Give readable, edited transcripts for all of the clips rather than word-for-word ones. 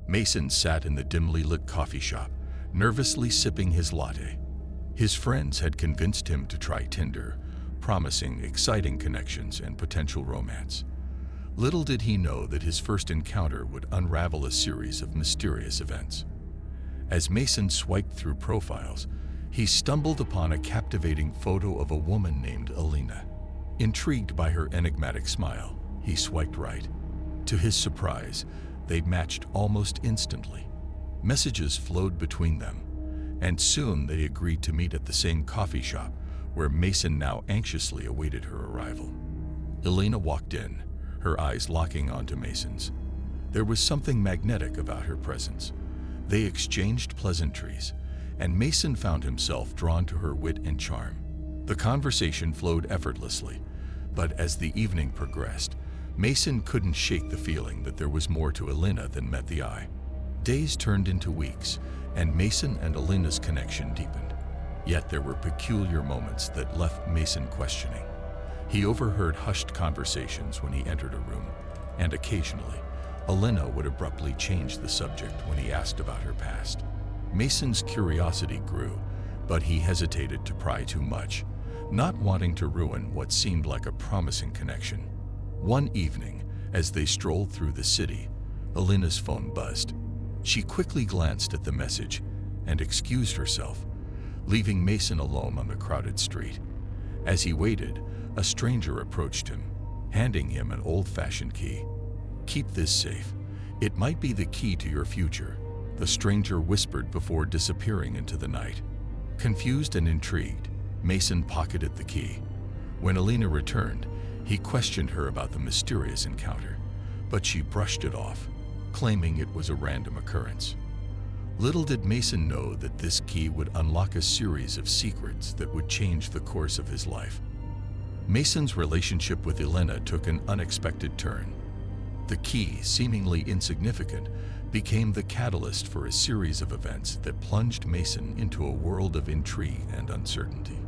Mason sat in the dimly lit coffee shop, nervously sipping his latte. His friends had convinced him to try Tinder, promising exciting connections and potential romance. Little did he know that his first encounter would unravel a series of mysterious events. As Mason swiped through profiles, he stumbled upon a captivating photo of a woman named Alina. Intrigued by her enigmatic smile, he swiped right. To his surprise, they matched almost instantly. Messages flowed between them, and soon they agreed to meet at the same coffee shop where Mason now anxiously awaited her arrival. Alina walked in, her eyes locking onto Mason's. There was something magnetic about her presence. They exchanged pleasantries, and Mason found himself drawn to her wit and charm. The conversation flowed effortlessly, but as the evening progressed, Mason couldn't shake the feeling that there was more to Alina than met the eye. Days turned into weeks, and Mason and Alina's connection deepened. Yet there were peculiar moments that left Mason questioning. He overheard hushed conversations when he entered a room, and occasionally, Alina would abruptly change the subject when he asked about her past. Mason's curiosity grew, but he hesitated to pry too much, not wanting to ruin what seemed like a promising connection. One evening, as they strolled through the city, Alina's phone buzzed. She quickly glanced at the message and excused herself, leaving Mason alone on the crowded street. As he waited, a stranger approached him, handing him an old-fashioned key. "Keep this safe. It might be the key to your future," the stranger whispered before disappearing into the night. Confused and intrigued, Mason pocketed the key. When Alina returned, he questioned her about the mysterious encounter, but she brushed it off, claiming it was a random occurrence. Little did Mason know that this key would unlock a series of secrets that would change the course of his life. Mason's relationship with Alina took an unexpected turn. The key, seemingly insignificant, became the catalyst for a series of events that plunged Mason into a world of intrigue and uncertainty.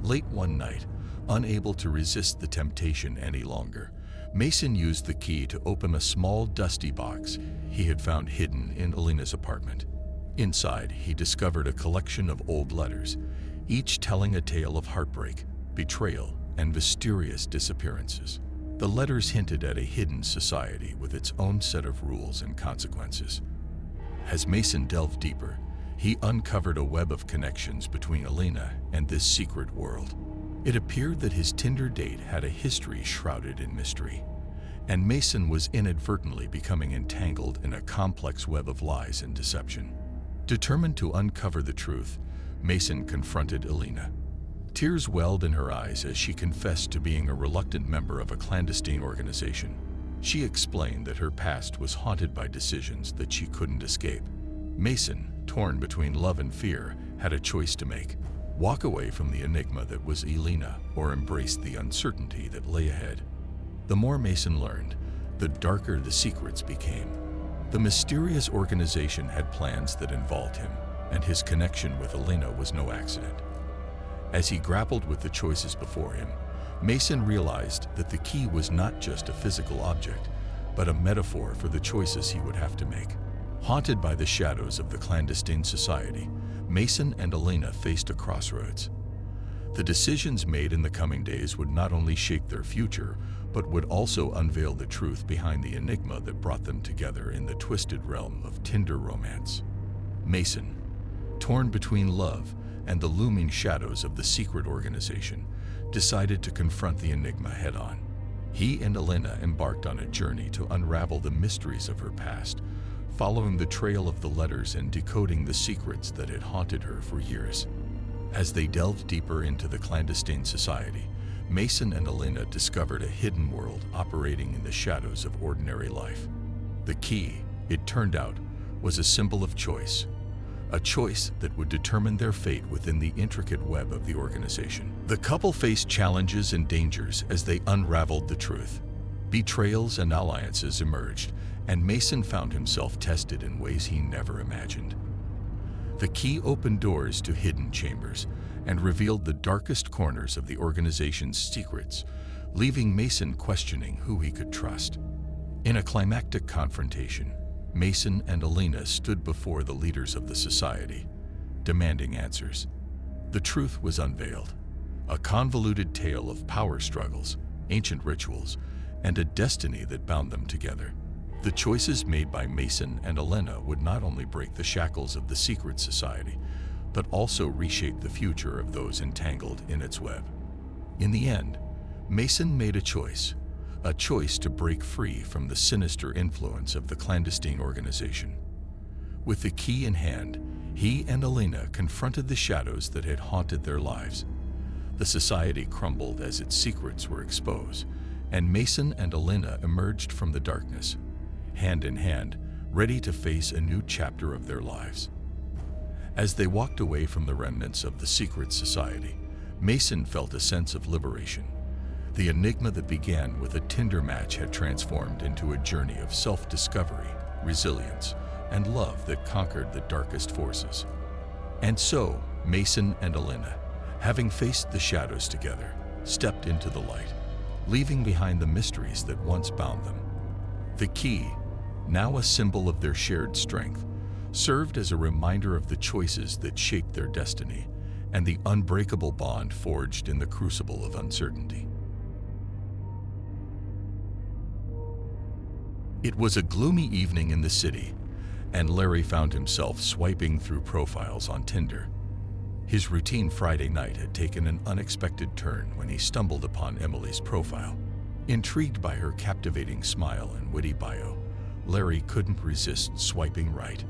Late one night, unable to resist the temptation any longer, Mason used the key to open a small, dusty box he had found hidden in Alina's apartment. Inside, he discovered a collection of old letters, each telling a tale of heartbreak, betrayal, and mysterious disappearances. The letters hinted at a hidden society with its own set of rules and consequences. As Mason delved deeper, he uncovered a web of connections between Alina and this secret world. It appeared that his Tinder date had a history shrouded in mystery, and Mason was inadvertently becoming entangled in a complex web of lies and deception. Determined to uncover the truth, Mason confronted Alina. Tears welled in her eyes as she confessed to being a reluctant member of a clandestine organization. She explained that her past was haunted by decisions that she couldn't escape. Mason, torn between love and fear, had a choice to make: walk away from the enigma that was Alina or embrace the uncertainty that lay ahead. The more Mason learned, the darker the secrets became. The mysterious organization had plans that involved him, and his connection with Alina was no accident. As he grappled with the choices before him, Mason realized that the key was not just a physical object, but a metaphor for the choices he would have to make. Haunted by the shadows of the clandestine society, Mason and Alina faced a crossroads. The decisions made in the coming days would not only shape their future, but would also unveil the truth behind the enigma that brought them together in the twisted realm of Tinder romance. Mason, torn between love and the looming shadows of the secret organization, decided to confront the enigma head-on. He and Alina embarked on a journey to unravel the mysteries of her past, following the trail of the letters and decoding the secrets that had haunted her for years. As they delved deeper into the clandestine society, Mason and Alina discovered a hidden world operating in the shadows of ordinary life. The key, it turned out, was a symbol of choice. A choice that would determine their fate within the intricate web of the organization. The couple faced challenges and dangers as they unraveled the truth. Betrayals and alliances emerged, and Mason found himself tested in ways he never imagined. The key opened doors to hidden chambers and revealed the darkest corners of the organization's secrets, leaving Mason questioning who he could trust. In a climactic confrontation, Mason and Alina stood before the leaders of the society, demanding answers. The truth was unveiled, a convoluted tale of power struggles, ancient rituals, and a destiny that bound them together. The choices made by Mason and Alina would not only break the shackles of the secret society, but also reshape the future of those entangled in its web. In the end, Mason made a choice to break free from the sinister influence of the clandestine organization. With the key in hand, he and Alina confronted the shadows that had haunted their lives. The society crumbled as its secrets were exposed, and Mason and Alina emerged from the darkness, hand in hand, ready to face a new chapter of their lives. As they walked away from the remnants of the secret society, Mason felt a sense of liberation. The enigma that began with a Tinder match had transformed into a journey of self-discovery, resilience, and love that conquered the darkest forces. And so, Mason and Alina, having faced the shadows together, stepped into the light, leaving behind the mysteries that once bound them. The key, now a symbol of their shared strength, served as a reminder of the choices that shaped their destiny and the unbreakable bond forged in the crucible of uncertainty. It was a gloomy evening in the city, and Larry found himself swiping through profiles on Tinder. His routine Friday night had taken an unexpected turn when he stumbled upon Emily's profile. Intrigued by her captivating smile and witty bio, Larry couldn't resist swiping right.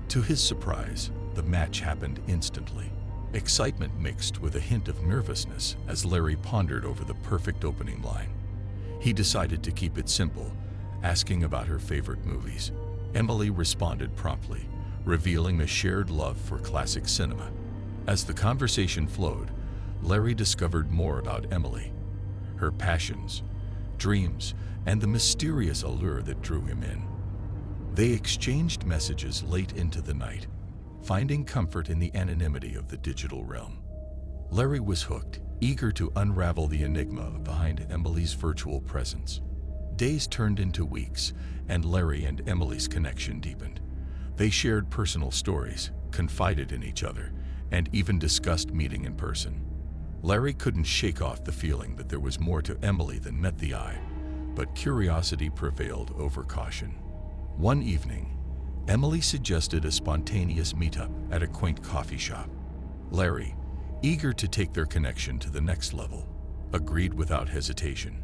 To his surprise, the match happened instantly. Excitement mixed with a hint of nervousness as Larry pondered over the perfect opening line. He decided to keep it simple, asking about her favorite movies. Emily responded promptly, revealing a shared love for classic cinema. As the conversation flowed, Larry discovered more about Emily, her passions, dreams, and the mysterious allure that drew him in. They exchanged messages late into the night, finding comfort in the anonymity of the digital realm. Larry was hooked, eager to unravel the enigma behind Emily's virtual presence. Days turned into weeks, and Larry and Emily's connection deepened. They shared personal stories, confided in each other, and even discussed meeting in person. Larry couldn't shake off the feeling that there was more to Emily than met the eye, but curiosity prevailed over caution. One evening, Emily suggested a spontaneous meetup at a quaint coffee shop. Larry, eager to take their connection to the next level, agreed without hesitation.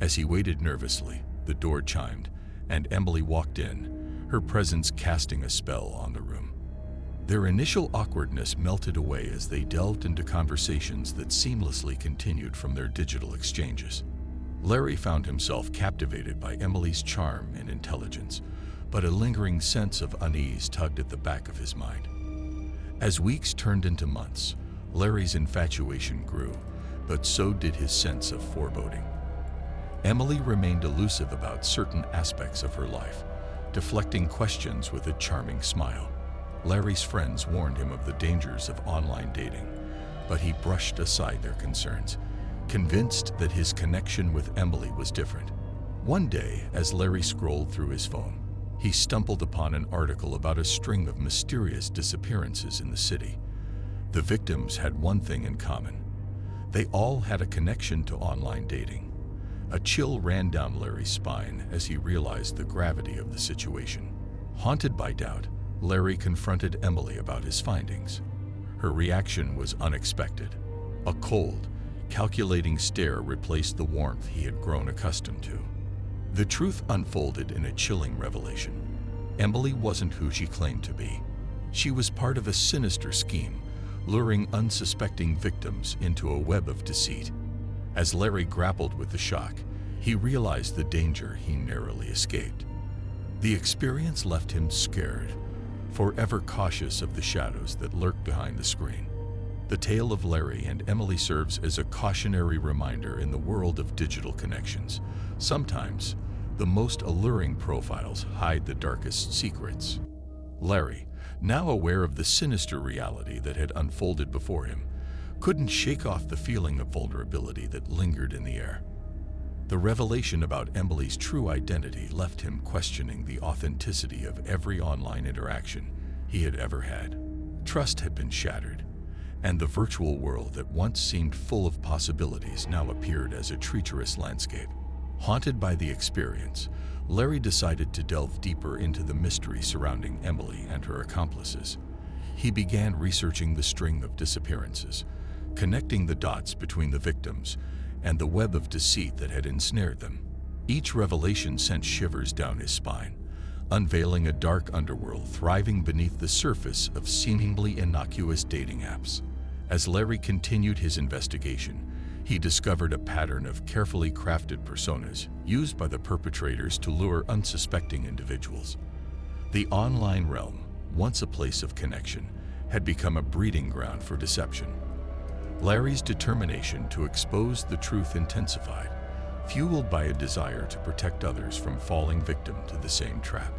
As he waited nervously, the door chimed, and Emily walked in, her presence casting a spell on the room. Their initial awkwardness melted away as they delved into conversations that seamlessly continued from their digital exchanges. Larry found himself captivated by Emily's charm and intelligence, but a lingering sense of unease tugged at the back of his mind. As weeks turned into months, Larry's infatuation grew, but so did his sense of foreboding. Emily remained elusive about certain aspects of her life, deflecting questions with a charming smile. Larry's friends warned him of the dangers of online dating, but he brushed aside their concerns, convinced that his connection with Emily was different. One day, as Larry scrolled through his phone, he stumbled upon an article about a string of mysterious disappearances in the city. The victims had one thing in common. They all had a connection to online dating. A chill ran down Larry's spine as he realized the gravity of the situation. Haunted by doubt, Larry confronted Emily about his findings. Her reaction was unexpected. A cold, calculating stare replaced the warmth he had grown accustomed to. The truth unfolded in a chilling revelation. Emily wasn't who she claimed to be. She was part of a sinister scheme, luring unsuspecting victims into a web of deceit. As Larry grappled with the shock, he realized the danger he narrowly escaped. The experience left him scared, forever cautious of the shadows that lurk behind the screen. The tale of Larry and Emily serves as a cautionary reminder in the world of digital connections. Sometimes, the most alluring profiles hide the darkest secrets. Larry, now aware of the sinister reality that had unfolded before him, couldn't shake off the feeling of vulnerability that lingered in the air. The revelation about Emily's true identity left him questioning the authenticity of every online interaction he had ever had. Trust had been shattered, and the virtual world that once seemed full of possibilities now appeared as a treacherous landscape. Haunted by the experience, Larry decided to delve deeper into the mystery surrounding Emily and her accomplices. He began researching the string of disappearances, connecting the dots between the victims and the web of deceit that had ensnared them. Each revelation sent shivers down his spine, unveiling a dark underworld thriving beneath the surface of seemingly innocuous dating apps. As Larry continued his investigation, he discovered a pattern of carefully crafted personas used by the perpetrators to lure unsuspecting individuals. The online realm, once a place of connection, had become a breeding ground for deception. Larry's determination to expose the truth intensified, fueled by a desire to protect others from falling victim to the same trap.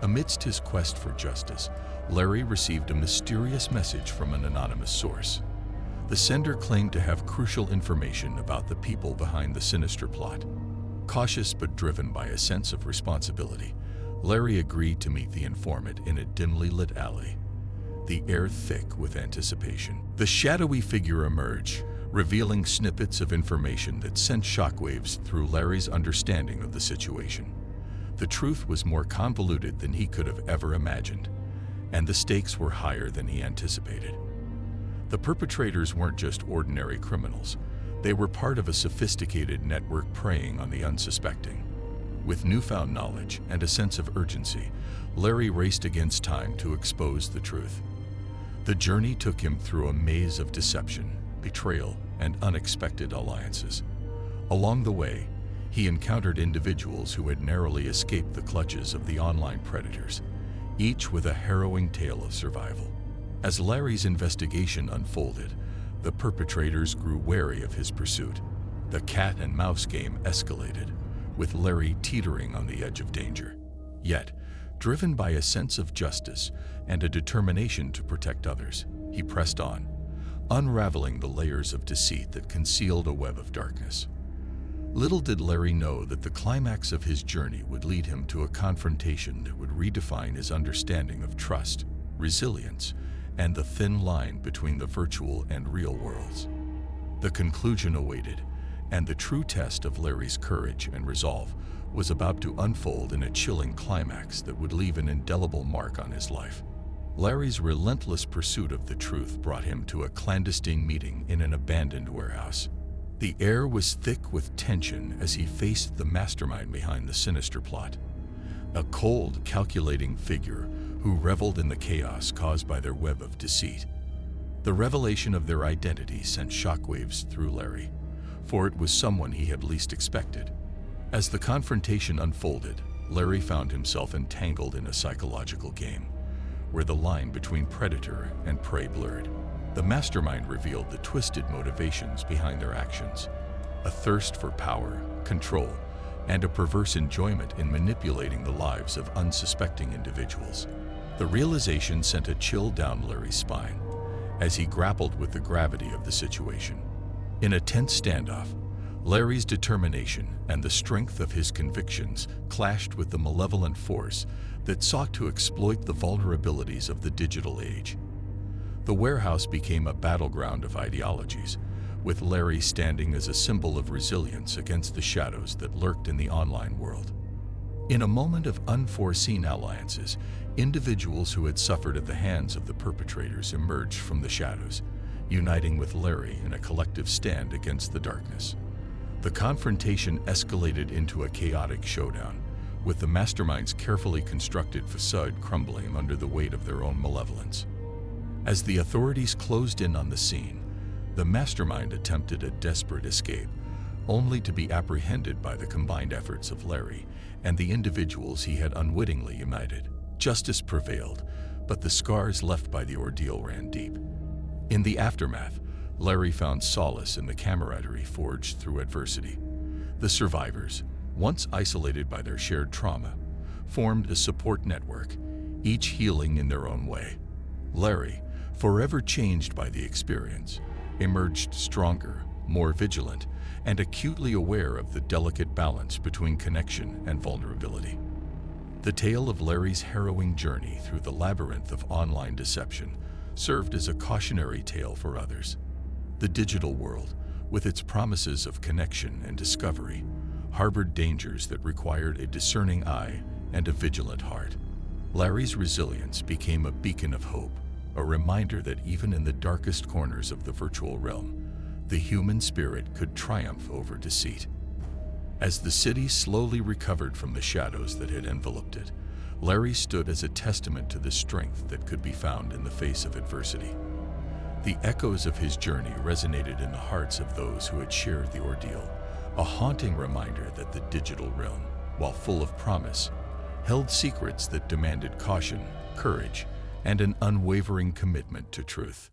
Amidst his quest for justice, Larry received a mysterious message from an anonymous source. The sender claimed to have crucial information about the people behind the sinister plot. Cautious but driven by a sense of responsibility, Larry agreed to meet the informant in a dimly lit alley, the air thick with anticipation. The shadowy figure emerged, revealing snippets of information that sent shockwaves through Larry's understanding of the situation. The truth was more convoluted than he could have ever imagined, and the stakes were higher than he anticipated. The perpetrators weren't just ordinary criminals. They were part of a sophisticated network preying on the unsuspecting. With newfound knowledge and a sense of urgency, Larry raced against time to expose the truth. The journey took him through a maze of deception, betrayal, and unexpected alliances. Along the way, he encountered individuals who had narrowly escaped the clutches of the online predators, each with a harrowing tale of survival. As Larry's investigation unfolded, the perpetrators grew wary of his pursuit. The cat-and-mouse game escalated, with Larry teetering on the edge of danger. Yet, driven by a sense of justice and a determination to protect others, he pressed on, unraveling the layers of deceit that concealed a web of darkness. Little did Larry know that the climax of his journey would lead him to a confrontation that would redefine his understanding of trust, resilience, and the thin line between the virtual and real worlds. The conclusion awaited, and the true test of Larry's courage and resolve was about to unfold in a chilling climax that would leave an indelible mark on his life. Larry's relentless pursuit of the truth brought him to a clandestine meeting in an abandoned warehouse. The air was thick with tension as he faced the mastermind behind the sinister plot, a cold, calculating figure who reveled in the chaos caused by their web of deceit. The revelation of their identity sent shockwaves through Larry, for it was someone he had least expected. As the confrontation unfolded, Larry found himself entangled in a psychological game, where the line between predator and prey blurred. The mastermind revealed the twisted motivations behind their actions, a thirst for power, control, and a perverse enjoyment in manipulating the lives of unsuspecting individuals. The realization sent a chill down Larry's spine as he grappled with the gravity of the situation. In a tense standoff, Larry's determination and the strength of his convictions clashed with the malevolent force that sought to exploit the vulnerabilities of the digital age. The warehouse became a battleground of ideologies, with Larry standing as a symbol of resilience against the shadows that lurked in the online world. In a moment of unforeseen alliances, individuals who had suffered at the hands of the perpetrators emerged from the shadows, uniting with Larry in a collective stand against the darkness. The confrontation escalated into a chaotic showdown, with the mastermind's carefully constructed facade crumbling under the weight of their own malevolence. As the authorities closed in on the scene, the mastermind attempted a desperate escape, only to be apprehended by the combined efforts of Larry and the individuals he had unwittingly united. Justice prevailed, but the scars left by the ordeal ran deep. In the aftermath, Larry found solace in the camaraderie forged through adversity. The survivors, once isolated by their shared trauma, formed a support network, each healing in their own way. Larry, forever changed by the experience, emerged stronger, more vigilant, and acutely aware of the delicate balance between connection and vulnerability. The tale of Larry's harrowing journey through the labyrinth of online deception served as a cautionary tale for others. The digital world, with its promises of connection and discovery, harbored dangers that required a discerning eye and a vigilant heart. Larry's resilience became a beacon of hope, a reminder that even in the darkest corners of the virtual realm, the human spirit could triumph over deceit. As the city slowly recovered from the shadows that had enveloped it, Larry stood as a testament to the strength that could be found in the face of adversity. The echoes of his journey resonated in the hearts of those who had shared the ordeal, a haunting reminder that the digital realm, while full of promise, held secrets that demanded caution, courage, and an unwavering commitment to truth.